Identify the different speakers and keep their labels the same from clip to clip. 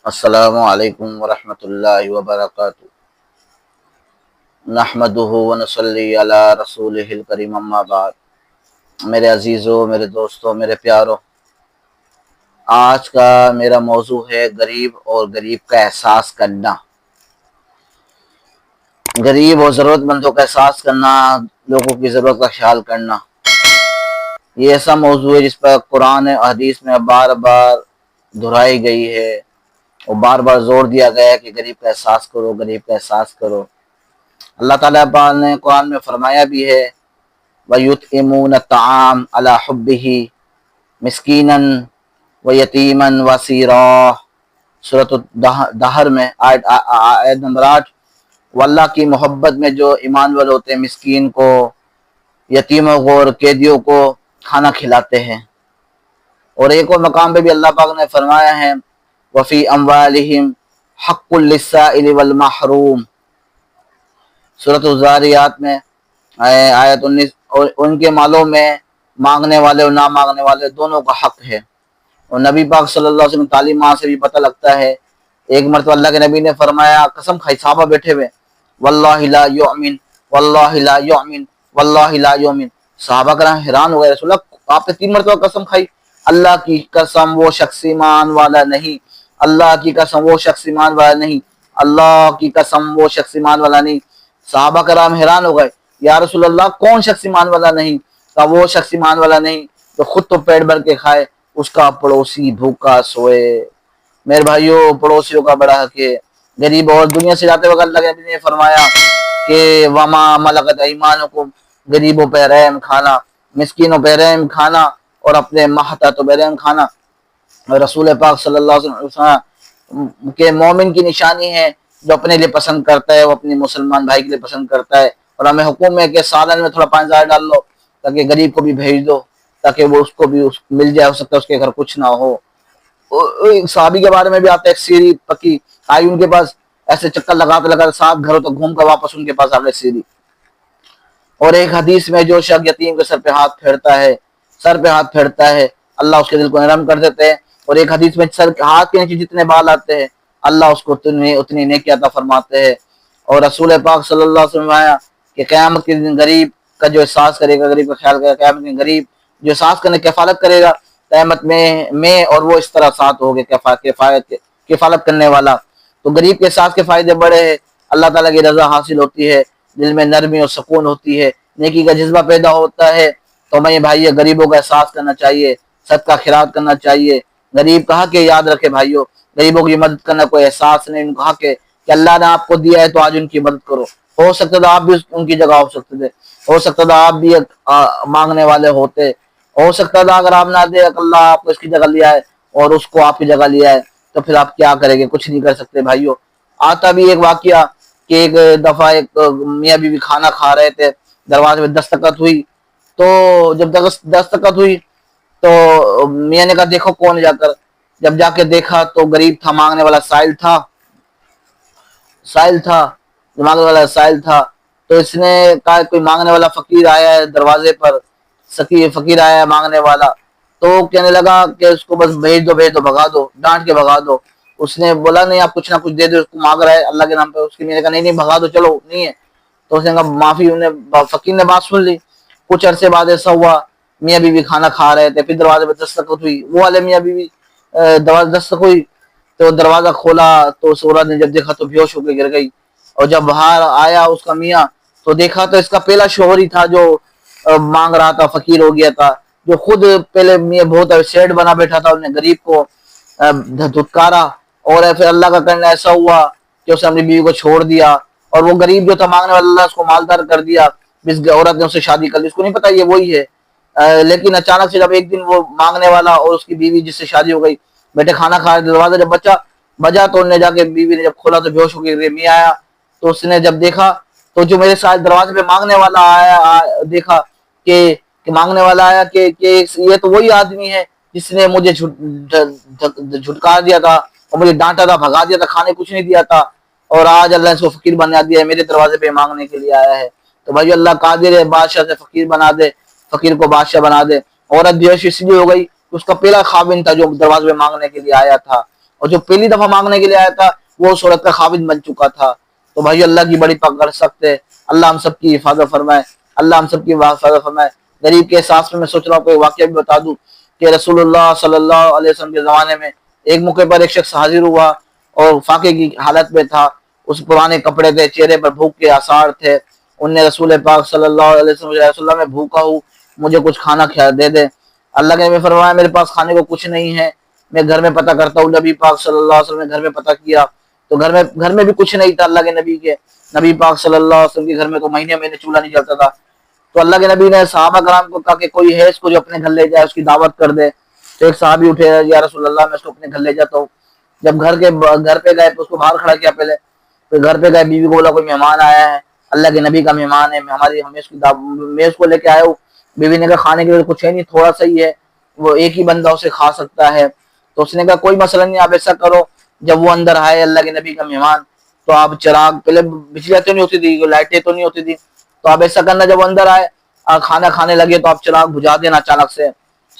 Speaker 1: السلام علیکم ورحمۃ اللہ وبرکاتہ۔ نحمدہ ونصلی علی رسولہ الکریم، اما بعد۔ میرے عزیزوں، میرے دوستوں، میرے پیاروں، آج کا میرا موضوع ہے غریب اور غریب کا احساس کرنا۔ غریب اور ضرورت مندوں کا احساس کرنا، لوگوں کی ضرورت کا خیال کرنا، یہ ایسا موضوع ہے جس پر قرآن اور حدیث میں بار بار دہرائی گئی ہے اور بار بار زور دیا گیا ہے کہ غریب کا احساس کرو، غریب کا احساس کرو۔ اللہ تعالیٰ نے قرآن میں فرمایا بھی ہے وَيُطْعِمُونَ الطَّعَامَ عَلَى حُبِّهِ مِسْكِينًا وَيَتِيمًا وَاسِيرًا، سورۃ الدہر میں آیت نمبر 8۔ وہ اللہ کی محبت میں جو ایمان والے ہوتے ہیں مسکین کو، یتیموں کو اور قیدیوں کو کھانا کھلاتے ہیں۔ اور ایک اور مقام پہ بھی اللہ پاک نے فرمایا ہے وَفِي أَمْوَالِهِمْ حَقٌّ لِلسَّائِلِ وَالْمَحْرُومِ، سورۃ الزاریات میں آیت 19۔ اور ان کے مالوں میں مانگنے والے اور نہ مانگنے والے دونوں کا حق ہے۔ اور نبی پاک صلی اللہ علیہ وسلم تعلیمات سے بھی پتہ لگتا ہے، ایک مرتبہ اللہ کے نبی نے فرمایا، قسم کھائی، صحابہ بیٹھے ہوئے، واللہ لا یؤمن واللہ لا یؤمن واللہ لا یؤمن۔ صحابہ کرام حیران ہو گئے، رسول اللہ آپ نے 3 مرتبہ قسم کھائی، اللہ کی قسم وہ شخص ایمان والا نہیں، اللہ کی قسم وہ شخص ایمان والا نہیں، اللہ کی قسم وہ شخص ایمان والا نہیں۔ صحابہ کرام حیران ہو گئے، یا رسول اللہ کون شخص ایمان والا نہیں؟ کہا وہ شخص ایمان والا نہیں تو خود تو پیٹ بھر کے کھائے، اس کا پڑوسی بھوکا سوئے۔ میرے بھائیوں، پڑوسیوں کا بڑا حق ہے۔ غریب اور دنیا سے جاتے وقت اللہ کے نبی نے فرمایا کہ وما ملکت ایمانکم، غریبوں پہ رحم کھانا، مسکینوں پہ رحم کھانا اور اپنے ماتحتوں پہ رحم کھانا۔ رسول پاک صلی اللہ علیہ وسلم کے مومن کی نشانی ہے جو اپنے لیے پسند کرتا ہے، وہ اپنے مسلمان بھائی کے لیے پسند کرتا ہے۔ اور ہمیں حکم ہے کہ سالن میں تھوڑا پانی زیادہ ڈال لو تاکہ غریب کو بھی بھیج دو، تاکہ وہ اس کو بھی مل جائے، ہو سکتا ہے اس کے گھر کچھ نہ ہو۔ صحابی کے بارے میں بھی آتا ہے، ایک سیری پکی آئی ان کے پاس، ایسے چکر لگاتے لگاتے 7 گھروں تک گھوم کر واپس ان کے پاس آ گئے سیری۔ اور ایک حدیث میں جو شخص یتیم کے سر پہ ہاتھ پھیرتا ہے اللہ اس کے دل کو نرم کر دیتے ہیں۔ اور ایک حدیث میں ہاتھ کے نیچے جتنے بال آتے ہیں اللہ اس کو اتنی نیکی عطا فرماتے ہیں۔ اور رسول پاک صلی اللہ علیہ وسلم آیا کہ قیامت کے دن غریب کا جو احساس کرے گا، غریب کا خیال کرے گا، قیامت کے دن غریب جو احساس کرنے کفالت کرے گا قیامت میں اور وہ اس طرح ساتھ ہوگے کفالت کرنے والا۔ تو غریب کے ساتھ کے فائدے بڑے ہیں، اللہ تعالیٰ کی رضا حاصل ہوتی ہے، دل میں نرمی اور سکون ہوتی ہے، نیکی کا جذبہ پیدا ہوتا ہے۔ تو میں بھائی غریبوں کا احساس کرنا چاہیے، صدقہ خیرات کرنا چاہیے۔ غریب کہا کہ یاد رکھے بھائیوں، غریبوں کی مدد کرنا کوئی احساس نہیں، ان کہا کہ اللہ نے آپ کو دیا ہے تو آج ان کی مدد کرو۔ ہو سکتا تھا آپ بھی ان کی جگہ ہو سکتے تھے، ہو سکتا تھا آپ بھی مانگنے والے ہوتے، ہو سکتا تھا اگر آپ نہ دے، اللہ آپ کو اس کی جگہ لیا ہے اور اس کو آپ کی جگہ لیا ہے تو پھر آپ کیا کریں گے؟ کچھ نہیں کر سکتے بھائیوں۔ آتا بھی ایک واقعہ کہ ایک دفعہ ایک میاں بیوی کھانا کھا رہے تھے، دروازے میں دستخط ہوئی، تو جب دستخط ہوئی تو میاں نے کہا دیکھو کون جا کر، جب جا کے دیکھا تو غریب تھا، مانگنے والا سائل تھا، تو اس نے کہا کوئی مانگنے والا فقیر آیا ہے دروازے پر، فقیر آیا ہے مانگنے والا، تو کہنے لگا کہ اس کو بس بھیج دو بھگا دو، ڈانٹ کے بھگا دو۔ اس نے بولا نہیں آپ کچھ نہ کچھ دے دو، اس کو مانگ رہا ہے اللہ کے نام پہ۔ اس کی میاں نے کہا نہیں بھگا دو، چلو نہیں ہے۔ تو اس نے کہا معافی، فقیر نے بات سن لی۔ کچھ عرصے بعد ایسا ہوا میاں بیوی کھانا کھا رہے تھے، پھر دروازے پہ دستخط ہوئی، وہ والے میاں بیوی دروازے دستخط ہوئی تو دروازہ کھولا تو اس عورت نے جب دیکھا تو بے ہوش ہو کے گر گئی۔ اور جب باہر آیا اس کا میاں تو دیکھا تو اس کا پہلا شوہر ہی تھا جو مانگ رہا تھا، فقیر ہو گیا تھا، جو خود پہلے میاں بہت سیٹ بنا بیٹھا تھا، انہیں غریب کو دھتکارا۔ اور پھر اللہ کا کرنا ایسا ہوا کہ اس نے اپنی بیوی کو چھوڑ دیا، اور وہ غریب جو تھا مانگنے والا اللہ اس کو مالدار کر دیا، جس عورت نے اس سے شادی کر لی، اس کو نہیں پتا یہ وہی ہے۔ لیکن اچانک سے جب ایک دن وہ مانگنے والا اور اس کی بیوی جس سے شادی ہو گئی بیٹے کھانا کھا رہے، دروازہ جب بجا تو انہوں نے جا کے بیوی نے جب کھولا تو بے ہوش ہو کے میاں آیا، تو اس نے جب دیکھا تو جو میرے ساتھ دروازے پہ مانگنے والا آیا، دیکھا کہ مانگنے والا آیا کہ یہ تو وہی آدمی ہے جس نے مجھے جھٹکا دیا تھا اور مجھے ڈانٹا تھا، بھگا دیا تھا، کھانے کچھ نہیں دیا تھا، اور آج اللہ نے اس کو فقیر بنا دیا ہے، میرے دروازے پہ مانگنے کے لیے آیا ہے۔ تو بھائی اللہ قادر ہے بادشاہ سے فقیر بنا دے، فقیر کو بادشاہ بنا دے۔ عورت بے ہوش اس لیے ہو گئی، اس کا پہلا خاوند تھا جو دروازے پہ مانگنے کے لیے آیا تھا، اور جو پہلی دفعہ مانگنے کے لیے آیا تھا وہ اس عورت کا خاوند بن چکا تھا۔ تو بھائی اللہ کی بڑی پکڑ سخت ہے، اللہ ہم سب کی حفاظت فرمائے، اللہ ہم سب کی حفاظت فرمائے۔ غریب کے احساس میں سوچ رہا ہوں کوئی واقعہ بھی بتا دوں کہ رسول اللہ صلی اللہ علیہ وسلم کے زمانے میں ایک موقع پر ایک شخص حاضر ہوا اور فاقے کی حالت میں تھا، اس پرانے کپڑے تھے، چہرے پر بھوک کے آثار تھے۔ ان نے رسول پاک صلی اللہ علیہ وسلم سے، رسول اللہ میں بھوکا ہوں، مجھے کچھ کھانا دے دے۔ اللہ کے نبی فرمایا میرے پاس کھانے کو کچھ نہیں ہے، میں گھر میں پتہ کرتا ہوں۔ نبی پاک صلی اللہ علیہ وسلم نے گھر میں پتہ کیا تو گھر میں بھی کچھ نہیں تھا۔ اللہ کے نبی پاک صلی اللہ علیہ وسلم کے گھر میں تو مہینے مہینے چولہا نہیں جلتا تھا۔ تو اللہ کے نبی نے صحابہ کرام کو کہا کہ کوئی ہے اس کو جو اپنے گھر لے جائے، اس کی دعوت کر دے۔ تو ایک صحابی اٹھے، یا رسول اللہ میں اس کو اپنے گھر لے جاتا ہوں۔ جب گھر پہ گئے تو اس کو باہر کھڑا کیا پہلے، پھر گھر پہ گئے، بیوی کو بولا کوئی مہمان آیا ہے، اللہ کے نبی کا مہمان ہے، میں اس کو لے کے آیا ہوں۔ بیوی نے کہا کھانے کے لیے کچھ ہے نہیں، تھوڑا سا ہی ہے، وہ ایک ہی بندہ اسے کھا سکتا ہے۔ تو اس نے کہا کوئی مسئلہ نہیں، آپ ایسا کرو جب وہ اندر آئے اللہ کے نبی کا مہمان تو آپ چراغ، پہلے بجلیاں تو نہیں ہوتی تھی، لائٹیں تو نہیں ہوتی تھی، تو آپ ایسا کرنا جب وہ اندر آئے کھانا کھانے لگے تو آپ چراغ بجھا دینا، اچانک سے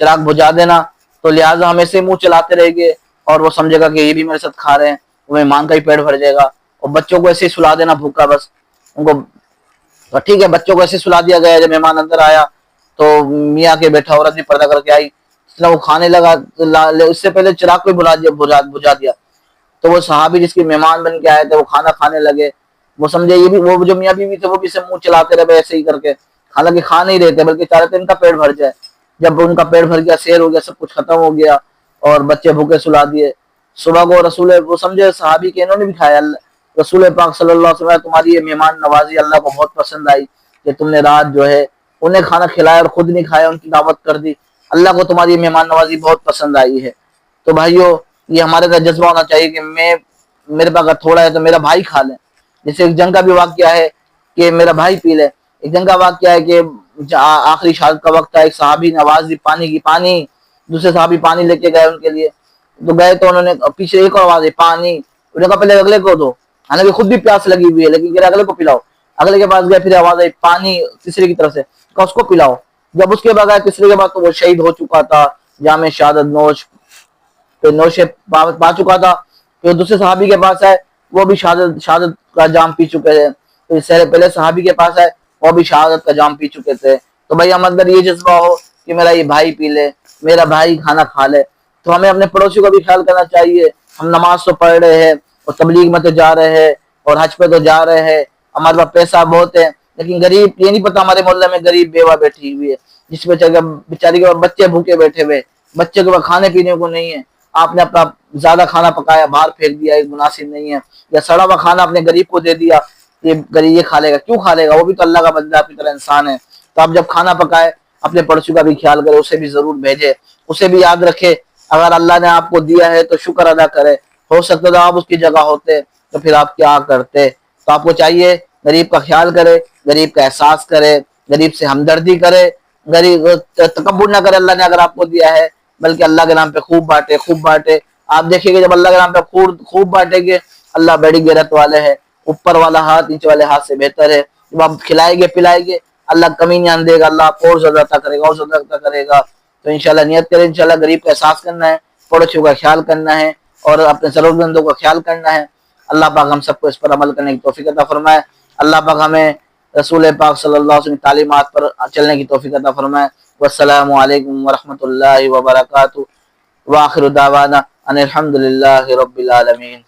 Speaker 1: چراغ بجھا دینا، تو لہٰذا ہم ایسے منہ چلاتے رہیں گے اور وہ سمجھے گا کہ یہ بھی میرے ساتھ کھا رہے ہیں، وہ مہمان کا ہی پیٹ بھر جائے گا۔ اور بچوں کو ایسے ہی سلا دینا بھوکا، بس ان کو ٹھیک ہے، بچوں کو ایسے سلا دیا گیا۔ جب مہمان اندر آیا تو میاں کے بیٹھا عورت بھی پردہ کر کے آئی، وہ کھانے لگا، اس سے پہلے چراغ کو بجھا دیا۔ تو وہ صحابی جس کے مہمان بن کے آئے تھے وہ کھانا کھانے لگے، وہ سمجھے یہ بھی، وہ جو میاں بیوی تھے وہ بھی سے منہ چلاتے رہے ایسے ہی کر کے، حالانکہ کھا نہیں رہے تھے بلکہ چاہ رہے تھے ان کا پیٹ بھر جائے۔ جب ان کا پیٹ بھر گیا، سیر ہو گیا، سب کچھ ختم ہو گیا اور بچے بھوکے سلا دیے۔ صبح کو وہ سمجھے صحابی کے انہوں نے بھی کھایا، رسول پاک صلی اللہ علیہ وسلم تمہاری یہ مہمان نوازی اللہ کو بہت پسند آئی کہ تم نے رات جو ہے انہیں کھانا کھلایا اور خود نہیں کھایا، ان کی دعوت کر دی، اللہ کو تمہاری مہمان نوازی بہت پسند آئی ہے۔ تو بھائیو یہ ہمارے اندر جذبہ ہونا چاہیے کہ میرے پاس اگر تھوڑا ہے تو میرا بھائی کھا لے۔ جیسے ایک جنگ کا بھی واقعہ ہے کہ میرا بھائی پی لے۔ ایک جنگ کا واقعہ ہے کہ آخری شہادت کا وقت تھا، ایک صحابی نے آواز دی پانی، دوسرے صحابی پانی لے کے گئے ان کے لیے، تو گئے تو انہوں نے پیچھے ایک اور آواز دی پانی، انہوں نے کہا پہلے اگلے کو دو، حالانکہ خود بھی پیاس لگی ہوئی ہے لیکن اگلے کو پلاؤ۔ اگلے کے پاس گئے، پھر آواز آئی پانی تیسرے کی طرف سے، کہا اس کو پلاؤ۔ جب اس کے بعد آئے تیسرے کے بعد تو وہ شہید ہو چکا تھا، جام شہادت نوش پا چکا تھا۔ پھر دوسرے صحابی کے پاس آئے، وہ بھی شہادت کا جام پی چکے تھے۔ پھر پہلے صحابی کے پاس آئے، وہ بھی شہادت کا جام پی چکے تھے۔ تو بھائی ہم اندر یہ جذبہ ہو کہ میرا یہ بھائی پی لے، میرا بھائی کھانا کھا لے، تو ہمیں اپنے پڑوسی کو بھی خیال کرنا چاہیے۔ ہم نماز تو پڑھ رہے ہیں اور تبلیغ میں تو جا رہے ہیں اور حج پہ تو جا رہے ہیں، ہمارے پاس پیسہ بہت ہے، لیکن غریب، یہ نہیں پتا ہمارے محلے میں غریب بیوہ بیٹھی ہوئی ہے، جس بیچاری کے بچے بھوکے بیٹھے ہوئے، بچے کے پاس کھانے پینے کو نہیں ہے، آپ نے اپنا زیادہ کھانا پکایا باہر پھینک دیا، ایک مناسب نہیں ہے، یا سڑا ہوا کھانا اپنے غریب کو دے دیا، یہ غریب یہ کھا لے گا، کیوں کھا لے گا، وہ بھی تو اللہ کا بندہ آپ کی طرح انسان ہے۔ تو آپ جب کھانا پکائے اپنے پڑوسی کا بھی خیال کرے، اسے بھی ضرور بھیجے، اسے بھی یاد رکھے، اگر اللہ نے آپ کو دیا ہے تو شکر ادا کرے، ہو سکتا تھا آپ اس کی جگہ ہوتے تو پھر آپ کیا کرتے۔ تو آپ کو چاہیے غریب کا خیال کرے، غریب کا احساس کرے، غریب سے ہمدردی کرے، غریب تکبر نہ کرے، اللہ نے اگر آپ کو دیا ہے، بلکہ اللہ کے نام پہ خوب بانٹے۔ آپ دیکھیں گے جب اللہ کے نام پہ خوب بانٹیں گے، اللہ بڑی غیرت والے ہے، اوپر والا ہاتھ نیچے والے ہاتھ سے بہتر ہے۔ جب آپ کھلائیں گے پلائیں گے، اللہ کمی نہیں آنے دے گا، اللہ آپ کو اور زیادہ عطا کرے گا۔ تو انشاءاللہ نیت کریں، انشاءاللہ غریب کا احساس کرنا ہے، پڑوسیوں کا خیال کرنا ہے اور اپنے ضرورت مندوں کا خیال کرنا ہے۔ اللہ پاک ہم سب کو اس پر عمل کرنے کی توفیق عطا فرمائے۔ اللہ پاک ہمیں رسول پاک صلی اللہ علیہ وسلم کی تعلیمات پر چلنے کی توفیق عطا فرمائے۔ والسلام علیکم ورحمۃ اللہ وبرکاتہ، وآخر دعوانا ان الحمد للہ رب العالمین۔